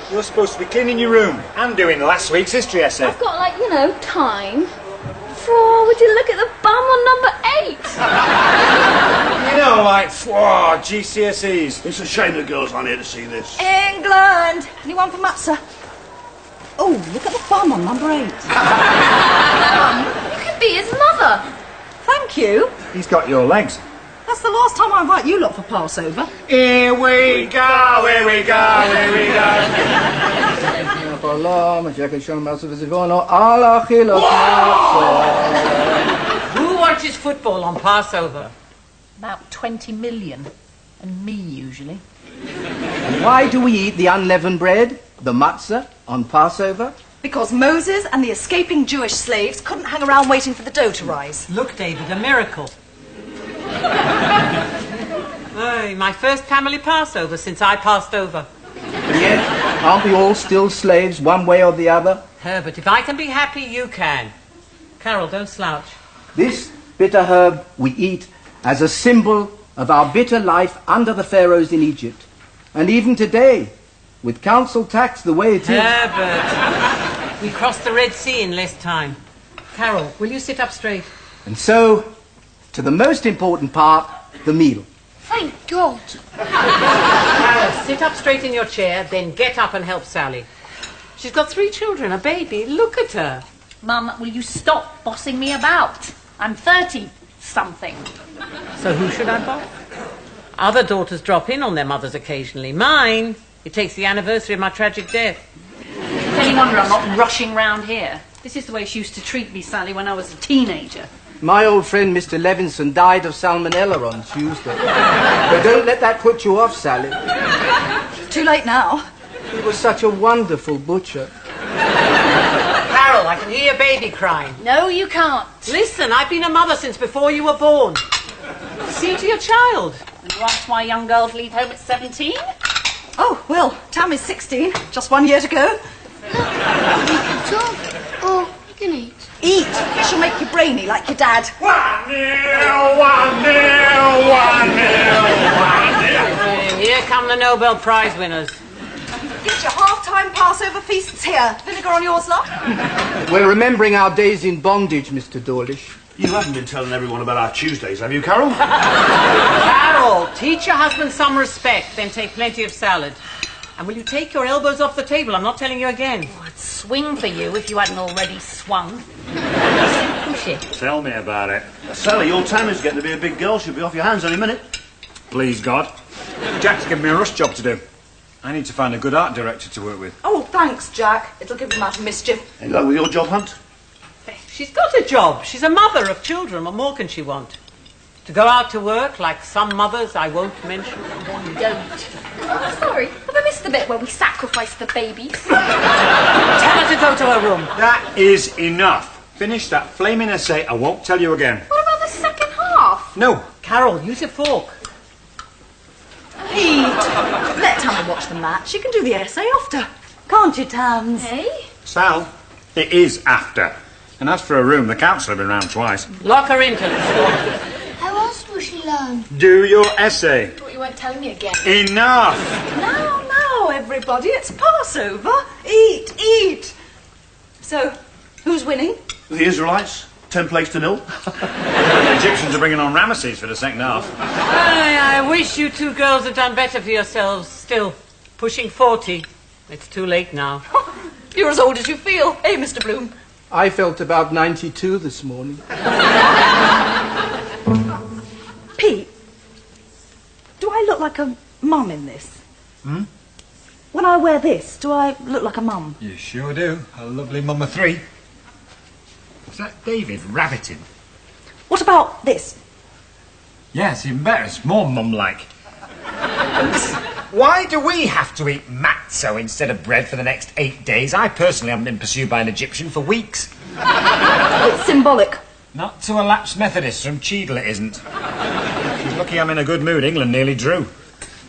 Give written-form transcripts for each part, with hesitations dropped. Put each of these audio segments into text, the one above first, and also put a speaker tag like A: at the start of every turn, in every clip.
A: You're supposed to be cleaning your room and doing last week's history essay.
B: I've got, like, you know, time. Would you look at the bum on number 8?
A: You know, like, GCSEs.
C: It's a shame the girls aren't here to see this.
D: England! Anyone for Matza? Oh, look at the bum on number 8.
B: You could be his mother.
D: Thank you.
A: He's got your legs.
D: That's the last time I invite you lot for Passover.
A: Here we go, here we go, here we go.
E: Who watches football on Passover?
F: About 20 million. And me, usually.
G: Why do we eat the unleavened bread, the matzah, on Passover?
D: Because Moses and the escaping Jewish slaves couldn't hang around waiting for the dough to rise.
E: Look, David, a miracle. Hey, my first family Passover since I passed over.
G: And yet, aren't we all still slaves one way or the other?
E: Herbert, if I can be happy, you can. Carol, don't slouch.
G: This bitter herb we eat as a symbol of our bitter life under the pharaohs in Egypt. And even today, with council tax the way it is...
E: Herbert, we crossed the Red Sea in less time. Carol, will you sit up straight?
G: And so, to the most important part, the meal.
B: Thank God.
E: Carol, sit up straight in your chair, then get up and help Sally. She's got 3 children, a baby. Look at her.
F: Mum, will you stop bossing me about? I'm 30-something.
E: So who should I boss? Other daughters drop in on their mothers occasionally. Mine, it takes the anniversary of my tragic death.
F: It's any wonder I'm not rushing round here. This is the way she used to treat me, Sally, when I was a teenager.
G: My old friend Mr. Levinson died of salmonella on Tuesday. But don't let that put you off, Sally.
D: Too late now.
G: He was such a wonderful butcher.
E: Carol, I can hear your baby crying.
F: No, you can't.
E: Listen, I've been a mother since before you were born. See to your child.
F: And you ask why young girls leave home at 17?
D: Oh, well, Tammy's 16. Just 1 year to go.
B: Oh, you can eat.
D: Eat. She'll make you brainy like your dad.
A: 1-0, 1-0, 1-0, 1-0.
E: Here come the Nobel Prize winners.
D: Get your half-time Passover feasts here. Vinegar on yours, love?
G: We're remembering our days in bondage, Mr. Dawlish.
C: You haven't been telling everyone about our Tuesdays, have you, Carol?
E: Carol, teach your husband some respect, then take plenty of salad. And will you take your elbows off the table? I'm not telling you again.
F: Oh, I'd swing for you if you hadn't already swung. Push it.
A: Tell me about it.
C: Sally, your Tammy's getting to be a big girl. She'll be off your hands any minute.
A: Please, God. Jack's given me a rush job to do. I need to find a good art director to work with.
D: Oh, thanks, Jack. It'll give him out of mischief.
C: Any luck with your job hunt?
E: She's got a job. She's a mother of children. What more can she want? To go out to work like some mothers I won't mention.
F: Don't.
B: Oh, sorry. Have I missed the bit where we sacrifice the babies?
E: Tell her to go to her room.
A: That is enough. Finish that flaming essay. I won't tell you again.
B: What about the second half?
A: No.
E: Carol, use your fork.
D: Pete, let Tammy watch the match. She can do the essay after. Can't you, Tams?
B: Hey?
A: Sal, it is after. And as for a room, the council have been round twice.
E: Lock her into the
B: How else will she learn?
A: Do your essay.
B: Thought you weren't telling me again.
A: Enough.
D: Now, everybody, it's Passover. Eat, eat. So, who's winning?
C: The Israelites, 10 plays to 0.
A: The Egyptians are bringing on Ramesses for the second half.
E: I wish you 2 girls had done better for yourselves. Still, pushing 40. It's too late now.
D: You're as old as you feel, eh, Mr. Bloom?
G: I felt about 92 this morning.
D: Pete, do I look like a mum in this? When I wear this, do I look like a mum?
A: You sure do. A lovely mum of three. Is that David rabbiting?
D: What about this?
A: Yes, even better. It's more mum-like. Why do we have to eat matzo instead of bread for the next 8 days? I personally haven't been pursued by an Egyptian for weeks.
D: It's symbolic.
A: Not to a lapsed Methodist from Cheadle, it isn't. She's lucky I'm in a good mood. England nearly drew.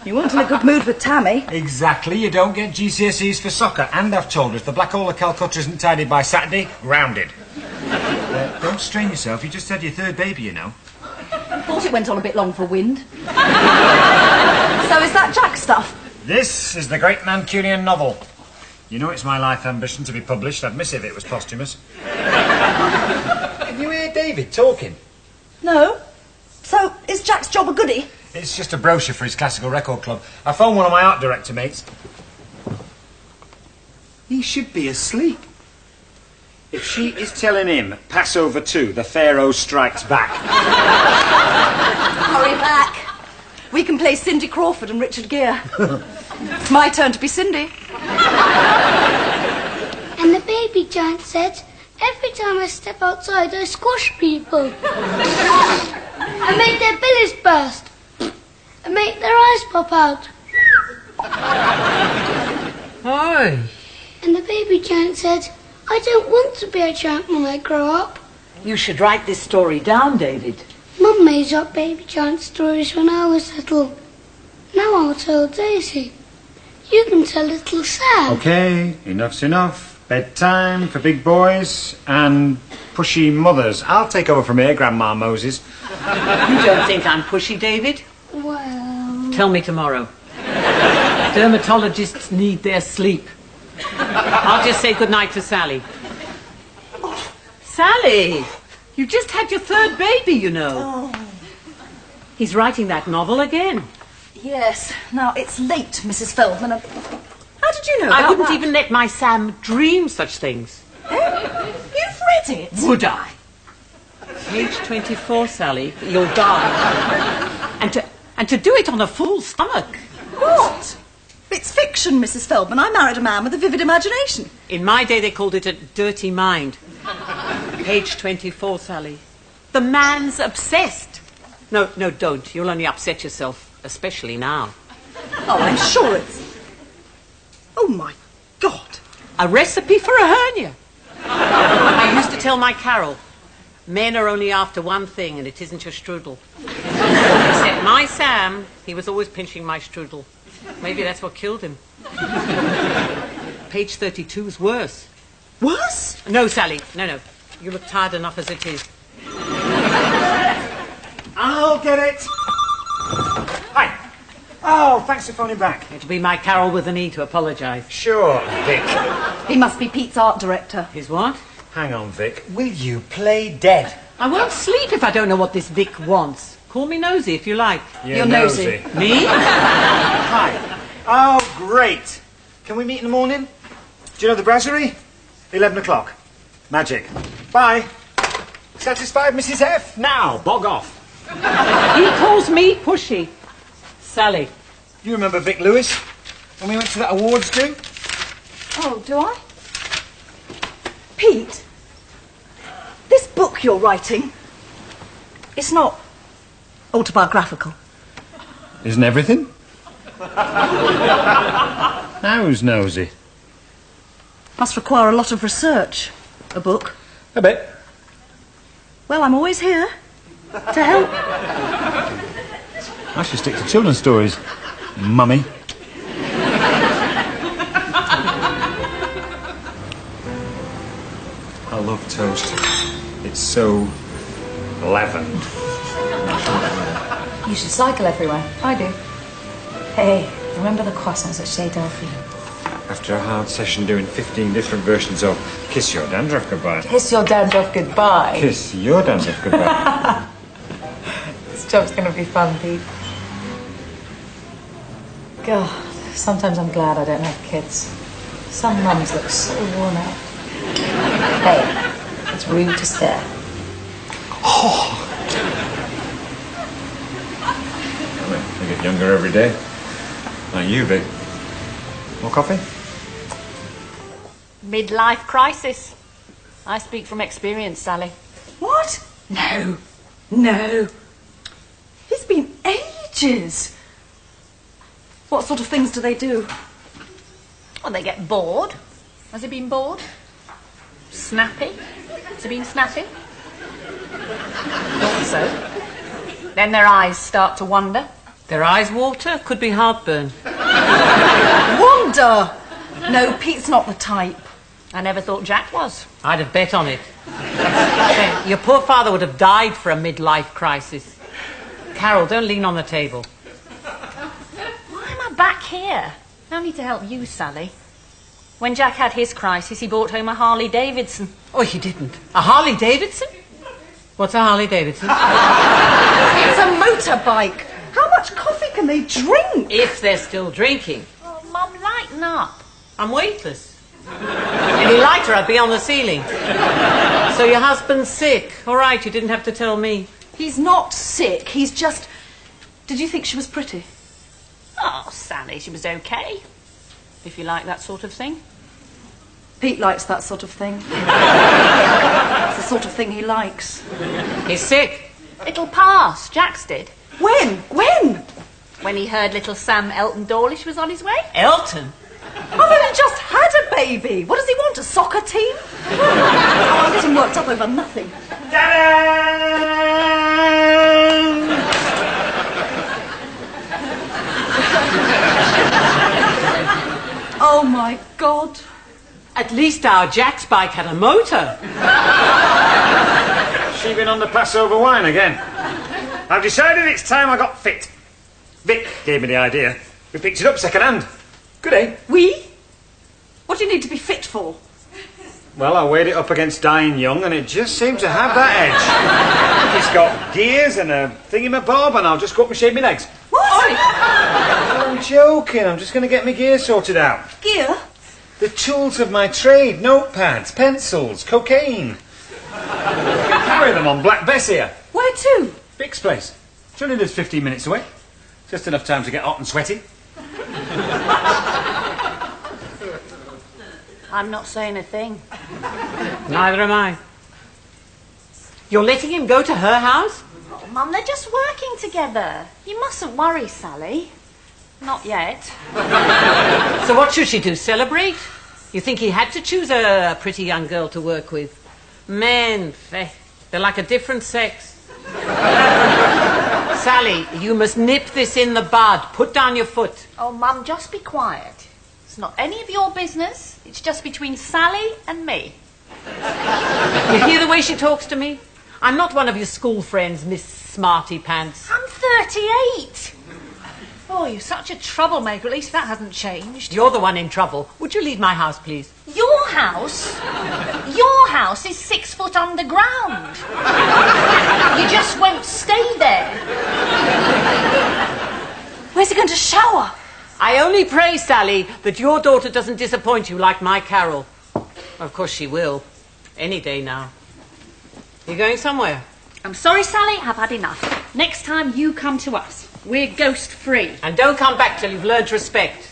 D: You weren't in a good mood with Tammy.
A: Exactly. You don't get GCSEs for soccer. And I've told her if the Black Hole of Calcutta isn't tidied by Saturday, grounded. Don't strain yourself. You just had your third baby, you know.
D: Thought it went on a bit long for wind. So is that Jack stuff?
A: This is the great Mancunian novel. You know it's my life ambition to be published. I'd miss it if it was posthumous. Can you hear David talking?
D: No. So is Jack's job a goodie?
A: It's just a brochure for his classical record club. I phoned one of my art director mates. He should be asleep. If she is telling him, Passover 2, the Pharaoh strikes back.
D: Hurry back. We can play Cindy Crawford and Richard Gere. It's my turn to be Cindy.
H: And the baby giant said, every time I step outside, I squash people. I make their billies burst. I make their eyes pop out.
E: Hi.
H: And the baby giant said, I don't want to be a giant when I grow up.
E: You should write this story down, David.
H: Mum made up baby giant stories when I was little. Now I'll tell Daisy. You can tell little Sam.
A: OK, enough's enough. Bedtime for big boys and pushy mothers. I'll take over from here, Grandma Moses.
E: You don't think I'm pushy, David?
H: Well...
E: Tell me tomorrow. Dermatologists need their sleep. I'll just say goodnight to Sally. Oh, Sally! You just had your third baby, you know.
D: Oh.
E: He's writing that novel again.
D: Yes. Now, it's late, Mrs. Feldman. How did you know
E: I
D: about
E: wouldn't
D: that?
E: even let my Sam dream such things.
D: You've read it?
E: Would I? Page 24, Sally. You'll die. And to do it on a full stomach.
D: What? It's fiction, Mrs. Feldman. I married a man with a vivid imagination.
E: In my day, they called it a dirty mind. Page 24, Sally. The man's obsessed. No, don't. You'll only upset yourself, especially now.
D: Oh, I'm sure it's... Oh, my God.
E: A recipe for a hernia. I used to tell my Carol, men are only after one thing, and it isn't your strudel. Except my Sam, he was always pinching my strudel. Maybe that's what killed him. Page 32 is worse.
D: Worse?
E: No, Sally, no. You look tired enough as it is.
A: I'll get it. Hi. Oh, thanks for phoning back.
E: It'll be my Carol with an E to apologise.
A: Sure, Vic.
D: He must be Pete's art director.
E: His what?
A: Hang on, Vic. Will you play dead?
E: I won't sleep if I don't know what this Vic wants. Call me nosy if you like.
A: You're
D: nosy.
E: Me?
A: Hi. Oh, great. Can we meet in the morning? Do you know the brasserie? 11 o'clock. Magic. Bye. Satisfied, Mrs. F? Now, bog off.
E: He calls me pushy. Sally.
A: You remember Vic Lewis? When we went to that awards do?
D: Oh, do I? Pete, this book you're writing, it's not autobiographical.
A: Isn't everything? How's nosy?
D: Must require a lot of research, a book.
A: A bit.
D: Well, I'm always here to help.
A: I should stick to children's stories, Mummy. I love toast. It's so leavened.
I: You should cycle everywhere. I do. Hey, remember the croissants at Chez Delphine?
A: After a hard session doing 15 different versions of Kiss Your Dandruff Goodbye.
I: Kiss your dandruff goodbye.
A: Kiss Your Dandruff Goodbye.
I: This job's gonna be fun, Pete. God, sometimes I'm glad I don't have kids. Some mums look so worn out. Hey, it's rude to stare.
A: I get younger every day. Like you, Vic. More coffee?
F: Midlife crisis. I speak from experience, Sally.
D: What? No. No. It's been ages. What sort of things do they do?
F: Well, they get bored. Has he been bored? Snappy? Has he been snappy? Thought so. Then their eyes start to wander.
E: Their eyes water? Could be heartburn.
D: Wonder! No, Pete's not the type.
F: I never thought Jack was.
E: I'd have bet on it. Your poor father would have died for a midlife crisis. Carol, don't lean on the table.
F: Why am I back here? No need to help you, Sally. When Jack had his crisis, he brought home a Harley Davidson.
E: Oh, he didn't. A Harley Davidson? What's a Harley Davidson?
D: It's a motorbike. How much coffee can they drink?
E: If they're still drinking.
F: Oh, Mum, lighten up.
E: I'm weightless. Any lighter, I'd be on the ceiling. So your husband's sick. All right, you didn't have to tell me.
D: He's not sick. He's just... Did you think she was pretty?
F: Oh, Sally, she was okay. If you like that sort of thing.
D: Pete likes that sort of thing. It's the sort of thing he likes.
E: He's sick.
F: It'll pass. Jack's did.
D: When? When?
F: When he heard little Sam Elton Dawlish was on his way.
E: Elton?
D: I've only just had a baby. What does he want, a soccer team? Oh, I'm getting worked up over nothing. Oh, my God.
E: At least our Jack's bike had a motor.
A: She been on the Passover wine again? I've decided it's time I got fit. Vic gave me the idea. We picked it up second hand. Good, eh?
D: We? What do you need to be fit for?
A: Well, I weighed it up against Dying Young and it just seemed to have that edge. It's got gears and a thingamabob and I'll just go up and shave my legs.
D: What?
A: I'm joking. I'm just going to get my gear sorted out.
D: Gear?
A: The tools of my trade. Notepads, pencils, cocaine. Carry them on Black Bess here.
D: Where to?
A: Vic's place. She only lives 15 minutes away. Just enough time to get hot and sweaty.
F: I'm not saying a thing.
E: Neither am I. You're letting him go to her house?
F: Oh, Mum, they're just working together. You mustn't worry, Sally. Not yet.
E: So what should she do, celebrate? You think he had to choose a pretty young girl to work with? Men, they're like a different sex. Sally, you must nip this in the bud. Put down your foot.
F: Oh, Mum, just be quiet. It's not any of your business. It's just between Sally and me.
E: You hear the way she talks to me? I'm not one of your school friends, Miss Smarty Pants.
F: I'm 38. Oh, you're such a troublemaker. At least that hasn't changed.
E: You're the one in trouble. Would you leave my house, please?
F: Your house? Your house is 6 foot underground. You just won't stay there.
D: Where's he going to shower?
E: I only pray, Sally, that your daughter doesn't disappoint you like my Carol. Of course she will. Any day now. You going somewhere?
F: I'm sorry, Sally. I've had enough. Next time you come to us. We're ghost-free.
E: And don't come back till you've learned respect.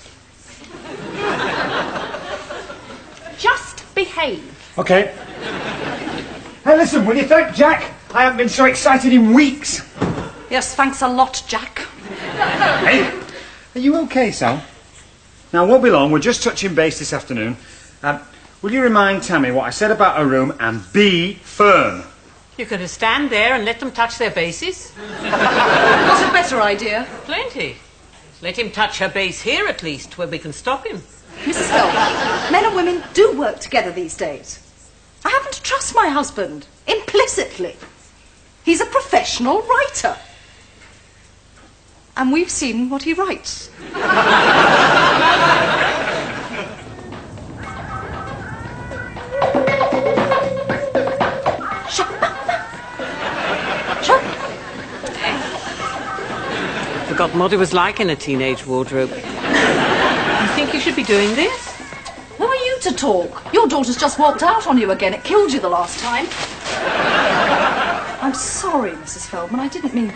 F: Just behave.
A: Okay. Hey, listen, will you thank Jack? I haven't been so excited in weeks.
D: Yes, thanks a lot, Jack.
A: Hey, are you okay, Sal? Now, won't be long. We're just touching base this afternoon. Will you remind Tammy what I said about her room and be firm?
E: You could have stand there and let them touch their bases.
D: What's a better idea?
E: Plenty. Let him touch her base here at least, where we can stop him.
D: Mrs. Phelps, men and women do work together these days. I happen to trust my husband, implicitly. He's a professional writer. And we've seen what he writes.
E: Forgotten what it was like in a teenage wardrobe. You think you should be doing this?
D: Who are you to talk? Your daughter's just walked out on you again. It killed you the last time. I'm sorry, Mrs. Feldman. I didn't mean...